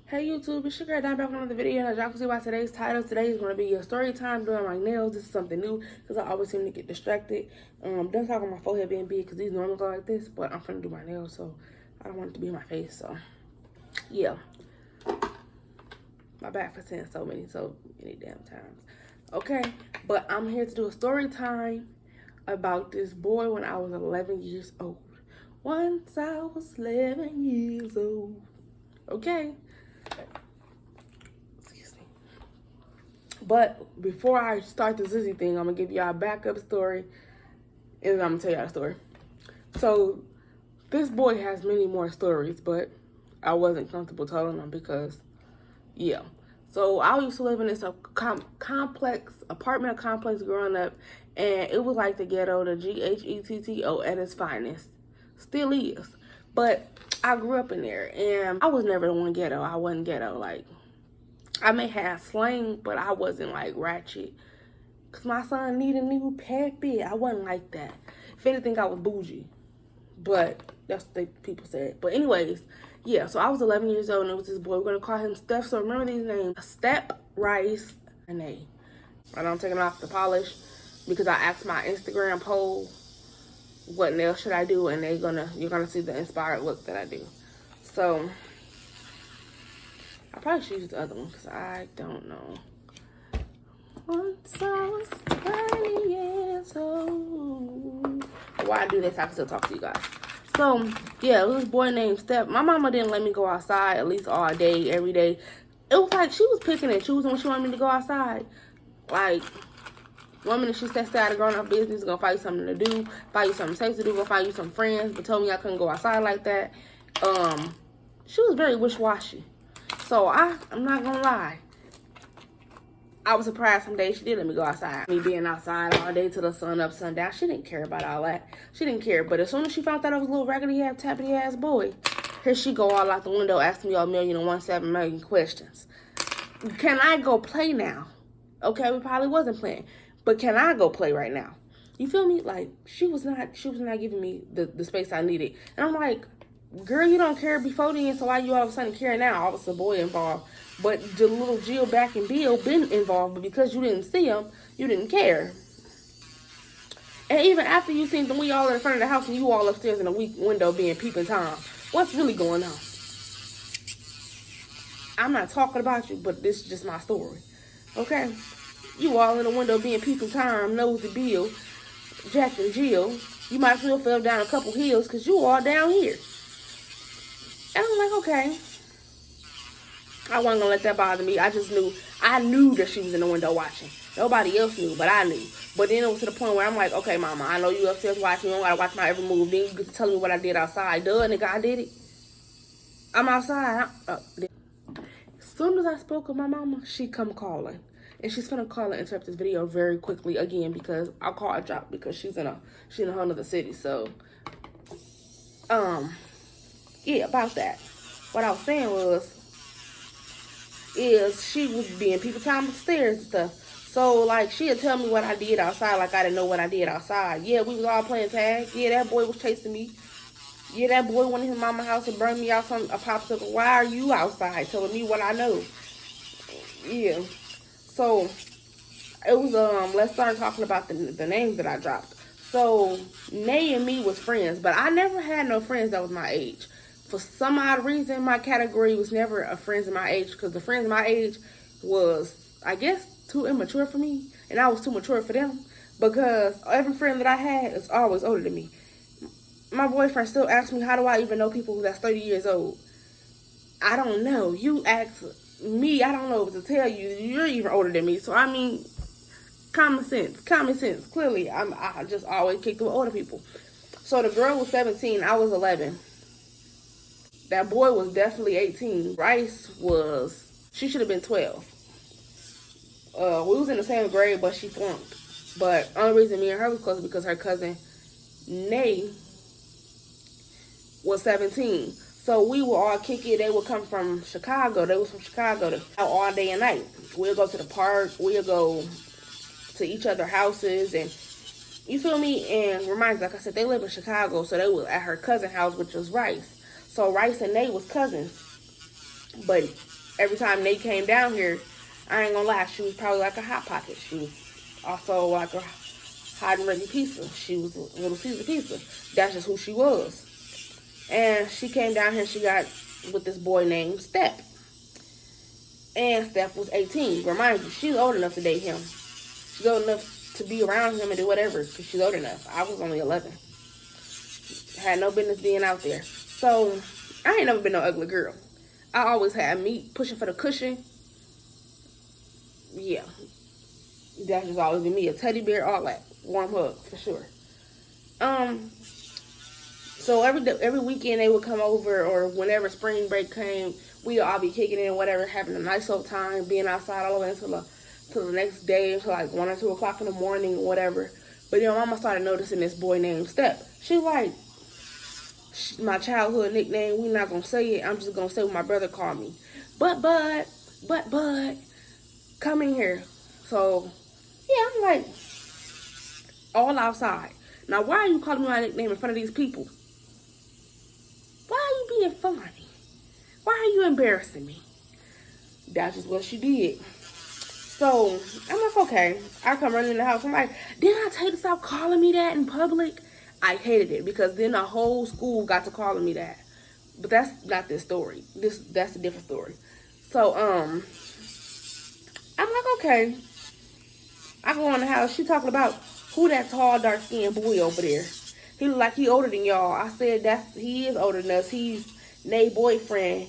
Hey YouTube, it's your girl Dime back with another video, and as y'all can see by today's title, today is going to be a story time doing my nails. This is something new because I always seem to get distracted. Don't talk about my forehead being big because these normally go like this, but I'm finna do my nails, so I don't want it to be in my face. So yeah, my back for saying so many damn times. Okay, but I'm here to do a story time about this boy when I was 11 years old. Once I was 11 years old. Okay. But before I start the Zizzy thing, I'm going to give y'all a backup story, and then I'm going to tell y'all a story. So, this boy has many more stories, but I wasn't comfortable telling them because, yeah. So, I used to live in this apartment complex growing up, and it was like the ghetto, the Ghetto at its finest. Still is. But I grew up in there, and I was never the one ghetto. I wasn't ghetto, like, I may have slang, but I wasn't like ratchet. Cause my son need a new puppy. I wasn't like that. If anything, I was bougie. But that's what people said. But anyways, yeah, so I was 11 years old and it was this boy. We're gonna call him Steph. So remember these names. Step, Rice, and A. And I'm taking off the polish because I asked my Instagram poll what nails should I do, and you're gonna see the inspired look that I do. So I probably should use the other one because I don't know. Once I was 20 years old. Why I do this, I can still talk to you guys. So, yeah, this boy named Steph. My mama didn't let me go outside at least all day, every day. It was like she was picking and choosing when she wanted me to go outside. Like, one minute she said stay out of grown-up business, gonna find you something to do, find you something safe to do, go find you some friends, but told me I couldn't go outside like that. She was very wish-washy. So I'm not gonna lie. I was surprised some days she did let me go outside. Me being outside all day till the sun up, sundown. She didn't care about all that. She didn't care. But as soon as she found out I was a little raggedy ass, tappity ass boy, here she go all out the window asking me all 1,017 million questions. Can I go play now? Okay, we probably wasn't playing. But can I go play right now? You feel me? Like she was not giving me the space I needed. And I'm like, girl, you don't care before then, so why you all of a sudden care now? All of a sudden, boy involved. But the little Jill back and Bill been involved, but because you didn't see them, you didn't care. And even after you seen them, we all in front of the house and you all upstairs in the window being peeping Tom. What's really going on? I'm not talking about you, but this is just my story. Okay? You all in the window being peeping Tom, Nosy Bill, Jack and Jill. You might as well fell down a couple hills because you all down here. And I'm like, okay. I wasn't gonna let that bother me. I knew that she was in the window watching. Nobody else knew, but I knew. But then it was to the point where I'm like, okay, mama, I know you upstairs watching. You don't gotta watch my every move. Then you get to tell me what I did outside. Duh, nigga, I did it. I'm outside. As soon as I spoke with my mama, she come calling. And she's gonna call and interrupt this video very quickly again because our car dropped because she's in a whole other city. So, yeah, about that. What I was saying is she was being people time upstairs and stuff. So, like, she'd tell me what I did outside like I didn't know what I did outside. Yeah, we was all playing tag. Yeah, that boy was chasing me. Yeah, that boy went in his mama's house and burned me out a popsicle. Why are you outside telling me what I know? Yeah. So, it was, let's start talking about the names that I dropped. So, Nay and me was friends, but I never had no friends that was my age. For some odd reason, my category was never a friends of my age because the friends of my age was, I guess, too immature for me. And I was too mature for them because every friend that I had is always older than me. My boyfriend still asks me, how do I even know people that's 30 years old? I don't know. You ask me, I don't know what to tell you. You're even older than me. So, I mean, common sense. Clearly, I just always kick with older people. So, the girl was 17. I was 11. That boy was definitely 18. Rice she should have been 12. We was in the same grade, but she flunked. But only reason me and her was close because her cousin, Nay, was 17. So we would all kick it. They would come from Chicago. They was from Chicago out all day and night. We'll go to the park. We'll go to each other's houses. And you feel me? And reminds, like I said, they live in Chicago. So they was at her cousin's house, which was Rice. So Rice and Nate was cousins. But every time Nate came down here, I ain't gonna lie, she was probably like a Hot Pocket. She was also like a hot and ready pizza. She was a Little Caesar pizza. That's just who she was. And she came down here, she got with this boy named Step. And Steph was 18. Remind you, she's old enough to date him. She's old enough to be around him and do whatever because she's old enough. I was only 11. Had no business being out there. So, I ain't never been no ugly girl. I always had meat pushing for the cushion. Yeah. That's just always been me. A teddy bear, all that. Warm hug, for sure. So every weekend they would come over, or whenever spring break came, we'd all be kicking in, whatever, having a nice old time, being outside all the way until the next day, until like 1 or 2 o'clock in the morning, whatever. But Mama started noticing this boy named Step. She like, my childhood nickname, we not gonna say it. I'm just gonna say what my brother called me. But, come in here. So, yeah, I'm like, all outside. Now, why are you calling me my nickname in front of these people? Why are you being funny? Why are you embarrassing me? That's just what she did. So, I'm like, okay. I come running in the house. I'm like, didn't I tell you to stop calling me that in public? I hated it because then the whole school got to calling me that. But that's not this story. That's a different story. So, I'm like, okay. I go in the house. She talking about who that tall, dark-skinned boy over there. He look like he older than y'all. I said he is older than us. He's Nate's boyfriend.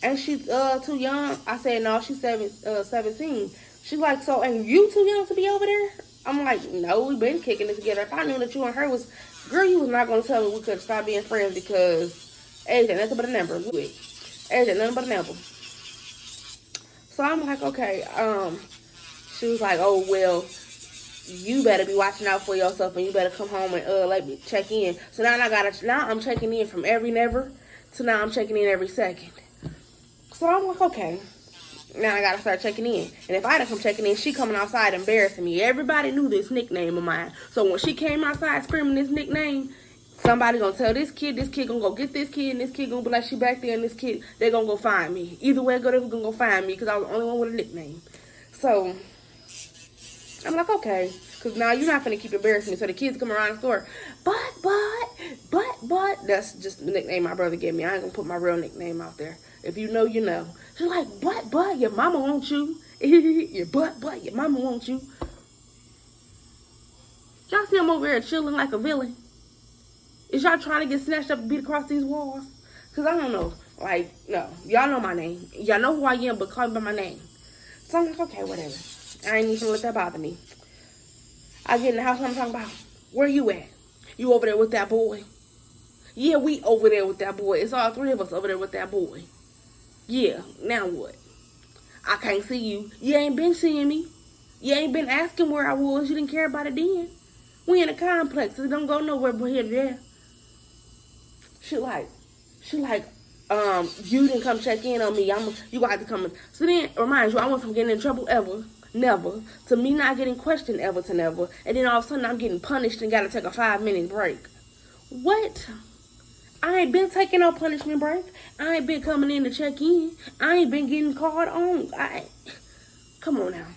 And she's too young. I said no, she's 17. She's like, so ain't you too young to be over there? I'm like, no, we've been kicking it together. If I knew that you and her was, girl, you was not gonna tell me we could stop being friends because age ain't nothing but a number. Age ain't nothing but a number. So I'm like, okay. She was like, oh well, you better be watching out for yourself and you better come home and let me check in. So now I'm checking in from every never to now I'm checking in every second. So I'm like, okay. Now I gotta start checking in. And if I didn't come checking in, she coming outside embarrassing me. Everybody knew this nickname of mine. So when she came outside screaming this nickname, somebody gonna tell this kid gonna go get this kid, and this kid gonna be like, she back there, and this kid, they gonna go find me. Either way I go, they gonna go find me because I was the only one with a nickname. So I'm like, okay, because now you're not going to keep embarrassing me. So the kids come around the store, but, that's just the nickname my brother gave me. I ain't going to put my real nickname out there. If you know, you know. She's like, but, your mama wants you. Your your mama wants you. Y'all see him over here chilling like a villain? Is y'all trying to get snatched up and beat across these walls? Because I don't know. Like, no. Y'all know my name. Y'all know who I am, but call me by my name. So I'm like, okay, whatever. I ain't even let that bother me. I get in the house and I'm talking about, where you at? You over there with that boy? Yeah, we over there with that boy. It's all 3 of us over there with that boy. Yeah, now what? I can't see you. You ain't been seeing me. You ain't been asking where I was. You didn't care about it then. We in a complex. It don't go nowhere but here to there. She like, you didn't come check in on me. You got to come in. So then, remind you, I went from getting in trouble never, to me not getting questioned ever to never, and then all of a sudden I'm getting punished and got to take a 5-minute break. What? I ain't been taking no punishment break. I ain't been coming in to check in. I ain't been getting called on. Come on now.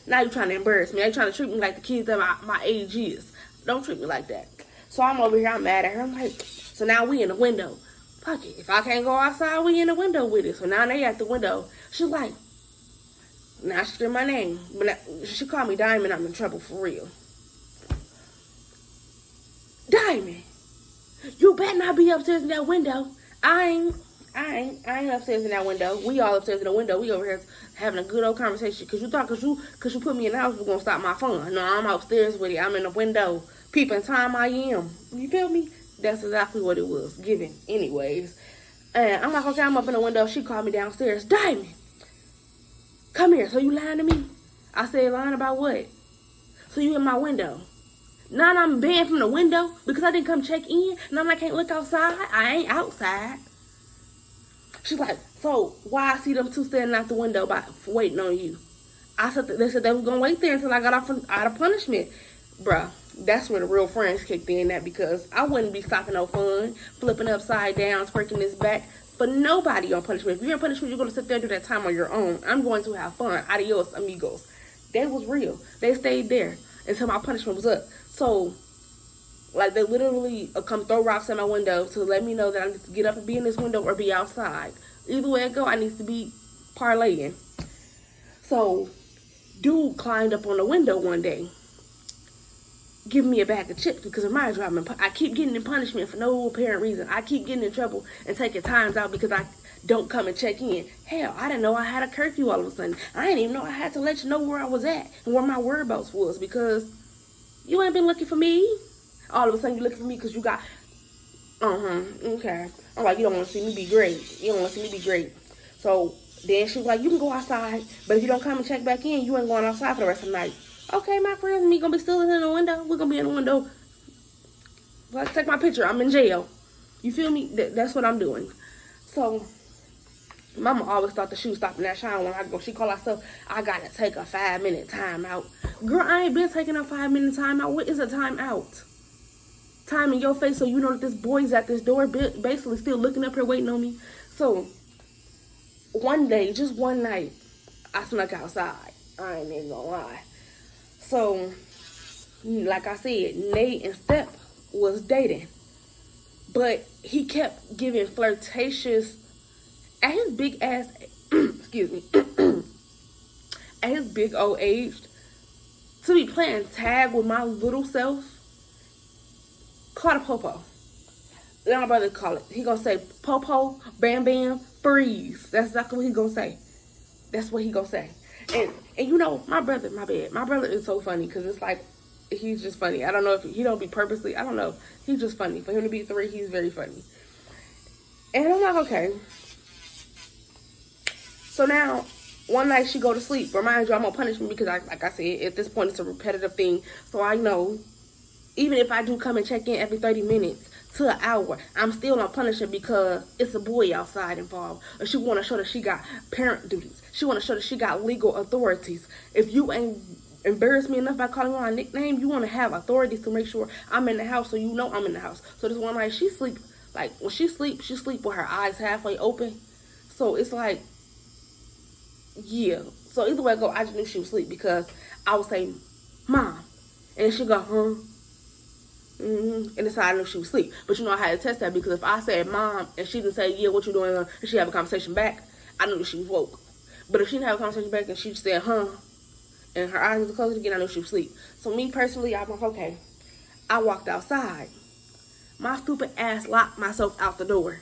Now you trying to embarrass me. Now you trying to treat me like the kids that my age is. Don't treat me like that. So I'm over here, I'm mad at her. I'm like, so now we in the window. Fuck it. If I can't go outside, we in the window with it. So now they at the window. She's like, now she said my name. But she called me Diamond. I'm in trouble for real. Diamond, you better not be upstairs in that window. I ain't upstairs in that window. We all upstairs in the window. We over here having a good old conversation. Cause you put me in the house was gonna stop my fun. No, I'm upstairs with it. I'm in the window. Peeping time I am. You feel me? That's exactly what it was. Given. Anyways. And I'm like, okay, I'm up in the window. She called me downstairs. Diamond, come here. So you lying to me? I said, lying about what? So you in my window. Now I'm banned from the window because I didn't come check in. Now I can't look outside. I ain't outside. She's like, so why I see them two standing out the window waiting on you? I said they said they was gonna wait there until I got out of punishment. Bruh, that's where the real friends kicked in, that because I wouldn't be stopping no fun, flipping upside down, twerking this back, for nobody on punishment. If you're in punishment, you're going to sit there and do that time on your own. I'm going to have fun. Adios, amigos. That was real. They stayed there until my punishment was up. So, like, they literally come throw rocks at my window to let me know that I need to get up and be in this window or be outside. Either way I go, I need to be parlaying. So, dude climbed up on the window one day, giving me a bag of chips because of my driving. I keep getting in punishment for no apparent reason. I keep getting in trouble and taking times out because I don't come and check in. Hell, I didn't know I had a curfew all of a sudden. I didn't even know I had to let you know where I was at and where my whereabouts was because you ain't been looking for me. All of a sudden you looking for me because you got, okay. I'm like, you don't want to see me be great. You don't want to see me be great. So then she was like, you can go outside, but if you don't come and check back in, you ain't going outside for the rest of the night. Okay, my friends and me gonna be still in the window. We're gonna be in the window. Let's take my picture. I'm in jail. You feel me? That's what I'm doing. So, Mama always thought that she was stopping that shine when I go. She called herself, I gotta take a 5-minute time out. Girl, I ain't been taking a 5-minute time out. What is a time out? Time in your face so you know that this boy's at this door basically still looking up here waiting on me. So, one day, just one night, I snuck outside. I ain't even gonna lie. So, like I said, Nate and Step was dating. But he kept giving flirtatious, at his big ass, excuse me, at his big old age, to be playing tag with my little self, called a popo. Then my brother call it. He gonna say, popo, bam, bam, freeze. That's exactly what he gonna say. That's what he gonna say. And you know, my brother is so funny because it's like, he's just funny. I don't know if he don't be purposely, I don't know. He's just funny. For him to be 3, he's very funny. And I'm like, okay. So now, one night she go to sleep. Remind you, I'm gonna punish me because, like I said, at this point it's a repetitive thing. So I know, even if I do come and check in every 30 minutes to an hour, I'm still not punishing because it's a boy outside involved. Or she want to show that she got parent duties. She want to show that she got legal authorities. If you ain't embarrass me enough by calling me my nickname, you want to have authorities to make sure I'm in the house so you know I'm in the house. So this one night she sleep, like when she sleep with her eyes halfway open. So it's like, yeah. So either way I go, I just knew she was asleep because I would say, Mom. And she go, and that's how I knew she was asleep. But you know I had to test that because if I said Mom and she didn't say, yeah, what you doing, and she have a conversation back, I knew that she was woke. But if she didn't have a conversation back and she just said, and her eyes were closed again, I knew she was asleep. So me personally, I'm like, okay. I walked outside. My stupid ass locked myself out the door.